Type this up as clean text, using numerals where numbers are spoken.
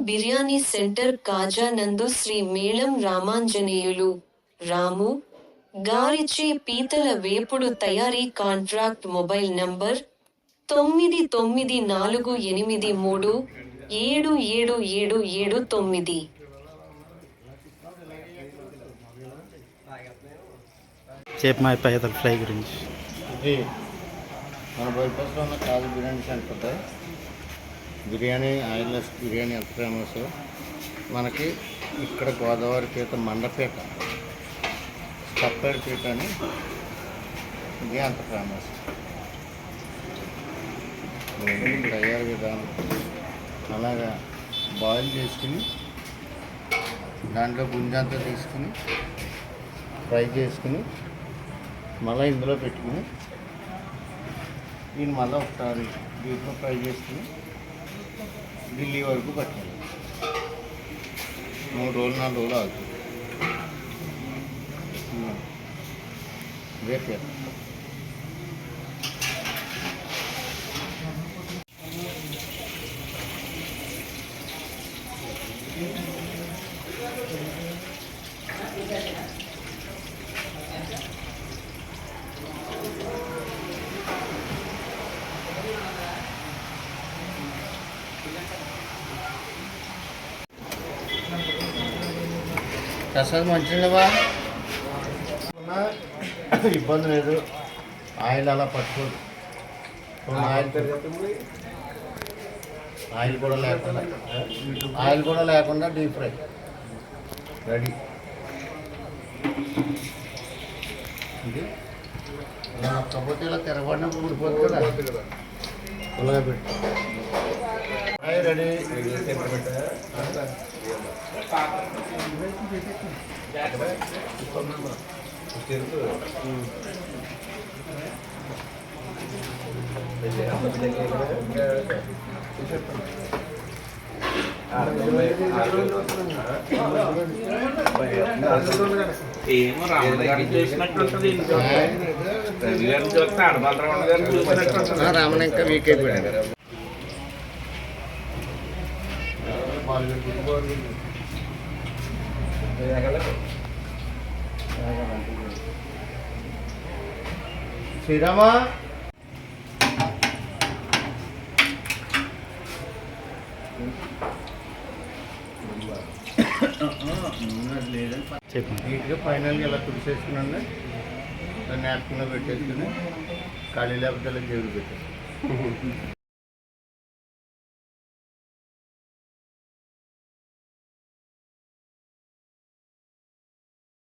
Biryani centre కాజా నందు శ్రీ మేళం రామాంజనేయులు రాము గారిచే పీతల వేపుడు తయారీ కాంట్రాక్ట్ మొబైల్ నంబర్ 9948377779 మా పైతల ఫ్రై గురించి ఇది మన బైపాస్లో ఉన్న కాజు బిర్యానీ సెంటర్. బిర్యానీ ఆయిల్లెస్ బిర్యానీ ఎంత ఫేమస్ మనకి ఇక్కడ గోదావరి పీట మండపేట కప్పేడుపేట అని ఇది అంత ఫేమస్. తయారు విధానం అలాగా బాయిల్ చేసుకుని దాంట్లో గుంజంతా తీసుకుని ఫ్రై చేసుకుని మళ్ళీ ఇందులో పెట్టుకుని దీన్ని మళ్ళీ ఒకసారి దీంట్లో ఫ్రై చేసుకుని ఢిల్లీ వరకు పట్టాలి. 3 రోజులు 4 రోజులు అవుతుంది. రేపు ప్రసాద్ మంచిగా ఇబ్బంది లేదు. ఆయిల్ అలా పట్టుకోదు. ఆయిల్ కూడా లేకుండా డీప్ ఫ్రై రెడీ. ఇది కాకపోతే ఇలా తిరగబడినప్పుడు ఊడిపోతుంది కదా. అలాగే పెట్టు. రెడీ. ఏమో రామగారిని చూసినట్టుంటది. చూస్తే అడబలరావు గారిని చూసినట్టు రామన్ ఇంకా వీక్ అయిపోయాడు. శ్రీరామా నీట్గా ఫైనల్గా ఇలా తుడిసేసుకున్నాను. నాప్కిన్లో పెట్టేసుకుని ఖాళీ లేకపోతే జేబులు పెట్టేసి